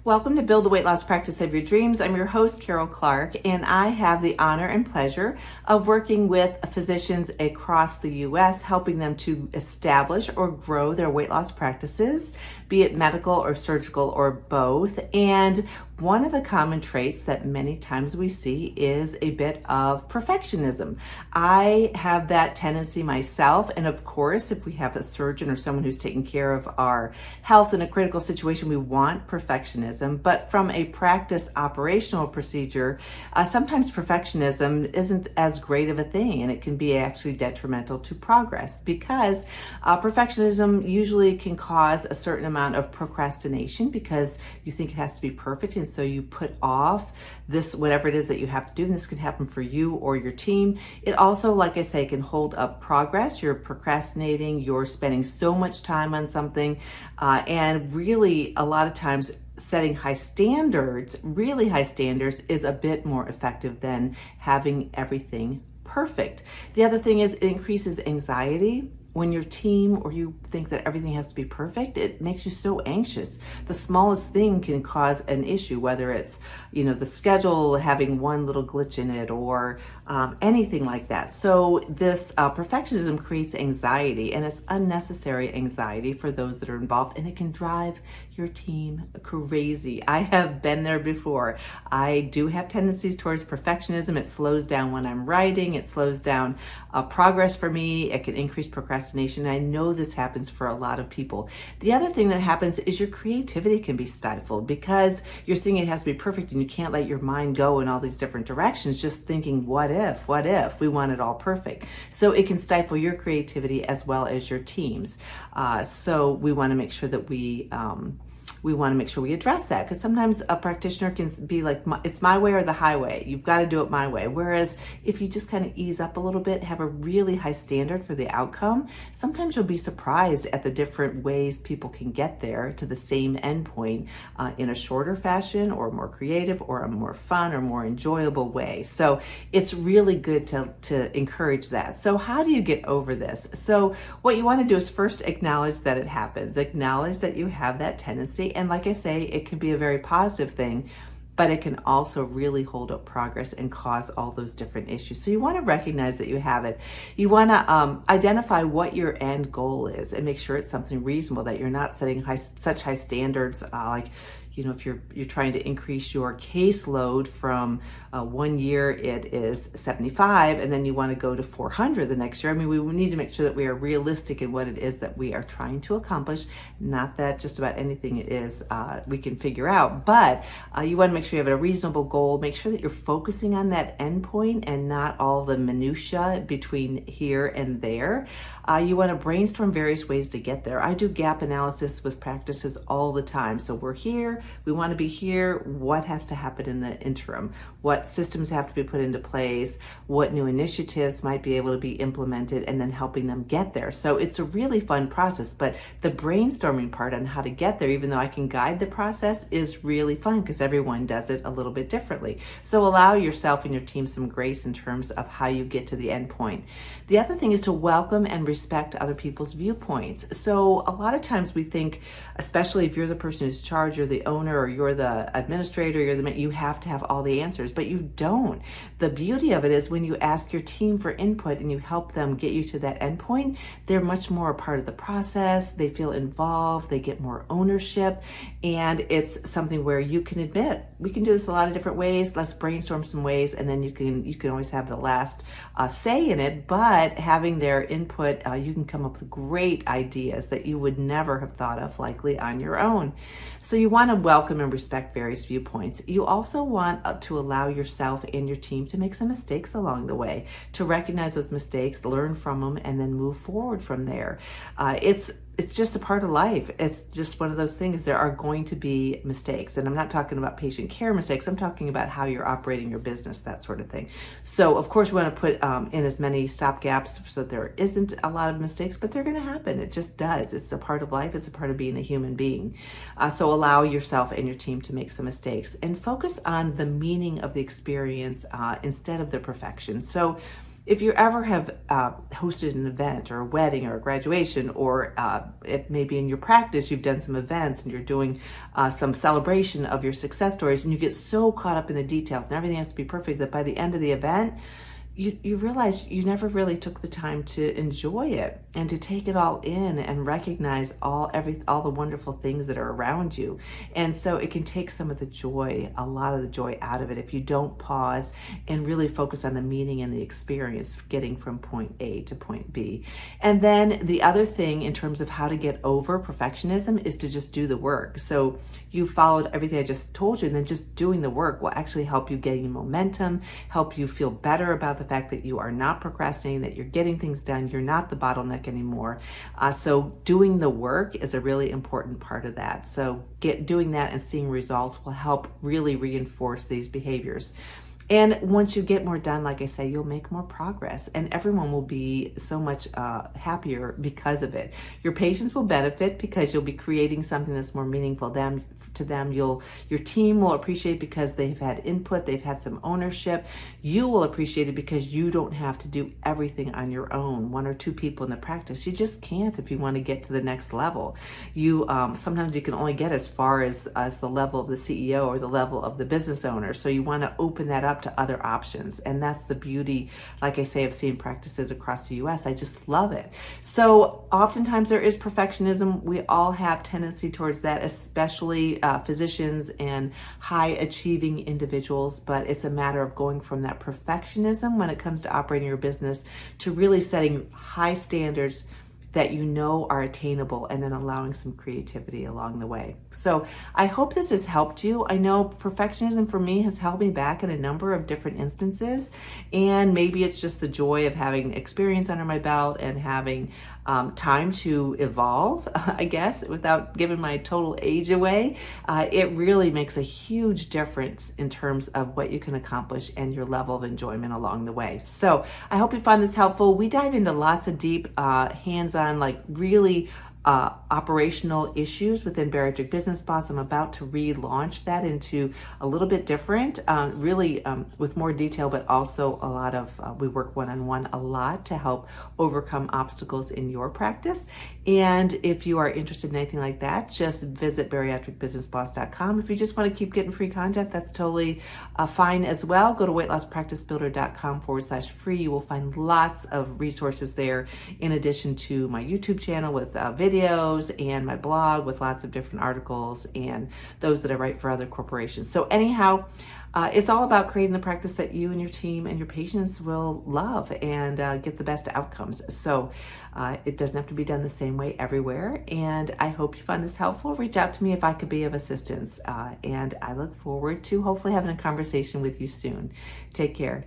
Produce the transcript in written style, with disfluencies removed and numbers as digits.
Welcome to Build the Weight Loss Practice of Your Dreams. I'm your host, Carol Clark, and I have the honor and pleasure of working with physicians across the U.S., helping them to establish or grow their weight loss practices, be it medical or surgical or both. And one of the common traits that many times we see is a bit of perfectionism. I have that tendency myself, and of course, if we have a surgeon or someone who's taking care of our health in a critical situation, we want perfectionism. But from a practice operational procedure, sometimes perfectionism isn't as great of a thing, and it can be actually detrimental to progress because perfectionism usually can cause a certain amount of procrastination because you think it has to be perfect, and so you put off this, whatever it is that you have to do, and this can happen for you or your team. It also, like I say, can hold up progress. You're procrastinating, you're spending so much time on something, and really a lot of times setting high standards, really high standards, is a bit more effective than having everything perfect. The other thing is it increases anxiety. When your team or you think that everything has to be perfect, it makes you so anxious. The smallest thing can cause an issue, whether it's, the schedule having one little glitch in it or anything like that. So this perfectionism creates anxiety, and it's unnecessary anxiety for those that are involved, and it can drive your team crazy. I have been there before. I do have tendencies towards perfectionism. It slows down when I'm writing. It slows down progress for me. It can increase procrastination. And I know this happens for a lot of people. The other thing that happens is your creativity can be stifled because you're thinking it has to be perfect, and you can't let your mind go in all these different directions, just thinking, what if we want it all perfect? So it can stifle your creativity as well as your team's. So we want to make sure that we address that, because sometimes a practitioner can be like, it's my way or the highway. You've got to do it my way. Whereas if you just kind of ease up a little bit, have a really high standard for the outcome, sometimes you'll be surprised at the different ways people can get there to the same endpoint in a shorter fashion or more creative or a more fun or more enjoyable way. So it's really good to encourage that. So how do you get over this? So what you want to do is first acknowledge that it happens. Acknowledge that you have that tendency. And like I say, it can be a very positive thing, but it can also really hold up progress and cause all those different issues. So you want to recognize that you have it. You want to identify what your end goal is and make sure it's something reasonable, that you're not setting such high standards, if you're trying to increase your caseload from 1 year it is 75, and then you want to go to 400 the next year. I mean, we need to make sure that we are realistic in what it is that we are trying to accomplish. Not that just about anything it is we can figure out, but you want to make sure you have a reasonable goal. Make sure that you're focusing on that end point and not all the minutia between here and there. You want to brainstorm various ways to get there. I do gap analysis with practices all the time. So we're here. We want to be here. What has to happen in the interim? What systems have to be put into place? What new initiatives might be able to be implemented, and then helping them get there. So it's a really fun process, but the brainstorming part on how to get there, even though I can guide the process, is really fun because everyone does it a little bit differently. So allow yourself and your team some grace in terms of how you get to the end point. The other thing is to welcome and respect other people's viewpoints. So a lot of times we think, especially if you're the person who's in charge, you're the owner, or you're the administrator, you have to have all the answers, but you don't. The beauty of it is when you ask your team for input and you help them get you to that endpoint, they're much more a part of the process. They feel involved, they get more ownership, and it's something where you can admit, we can do this a lot of different ways. Let's brainstorm some ways, and then you can always have the last say in it, but having their input, you can come up with great ideas that you would never have thought of likely on your own. So you want to welcome and respect various viewpoints. You also want to allow yourself and your team to make some mistakes along the way, to recognize those mistakes, learn from them, and then move forward from there. It's just a part of life. It's just one of those things. There are going to be mistakes. And I'm not talking about patient care mistakes. I'm talking about how you're operating your business, that sort of thing. So of course we want to put in as many stop gaps so that there isn't a lot of mistakes, but they're going to happen. It just does. It's a part of life. It's a part of being a human being. So allow yourself and your team to make some mistakes and focus on the meaning of the experience instead of the perfection. So if you ever have hosted an event or a wedding or a graduation, or if maybe in your practice you've done some events and you're doing some celebration of your success stories, and you get so caught up in the details and everything has to be perfect that by the end of the event, you realize you never really took the time to enjoy it and to take it all in and recognize all the wonderful things that are around you. And so it can take some of the joy, a lot of the joy out of it, if you don't pause and really focus on the meaning and the experience getting from point A to point B. And then the other thing in terms of how to get over perfectionism is to just do the work. So you followed everything I just told you, and then just doing the work will actually help you gain momentum, help you feel better about the fact that you are not procrastinating, that you're getting things done, you're not the bottleneck anymore. So doing the work is a really important part of that. So doing that and seeing results will help really reinforce these behaviors. And once you get more done, like I say, you'll make more progress, and everyone will be so much happier because of it. Your patients will benefit because you'll be creating something that's more meaningful to them. Your team will appreciate because they've had input, they've had some ownership. You will appreciate it because you don't have to do everything on your own. One or two people in the practice, you just can't if you want to get to the next level. You sometimes you can only get as far as the level of the CEO or the level of the business owner. So you want to open that up to other options. And that's the beauty, like I say, of seeing practices across the US. I just love it. So oftentimes there is perfectionism. We all have tendency towards that, especially physicians and high achieving individuals. But it's a matter of going from that perfectionism when it comes to operating your business to really setting high standards that you know are attainable, and then allowing some creativity along the way. So I hope this has helped you. I know perfectionism for me has held me back in a number of different instances, and maybe it's just the joy of having experience under my belt and having time to evolve, I guess, without giving my total age away. It really makes a huge difference in terms of what you can accomplish and your level of enjoyment along the way. So I hope you find this helpful. We dive into lots of deep hands-on, like really operational issues within Bariatric Business Boss. I'm about to relaunch that into a little bit different, really with more detail, but also a lot of, we work one-on-one a lot to help overcome obstacles in your practice. And if you are interested in anything like that, just visit bariatricbusinessboss.com. If you just want to keep getting free content, that's totally fine as well. Go to weightlosspracticebuilder.com/free. You will find lots of resources there, in addition to my YouTube channel with videos and my blog with lots of different articles and those that I write for other corporations. So anyhow, it's all about creating the practice that you and your team and your patients will love and get the best outcomes. So it doesn't have to be done the same way everywhere. And I hope you find this helpful. Reach out to me if I could be of assistance. And I look forward to hopefully having a conversation with you soon. Take care.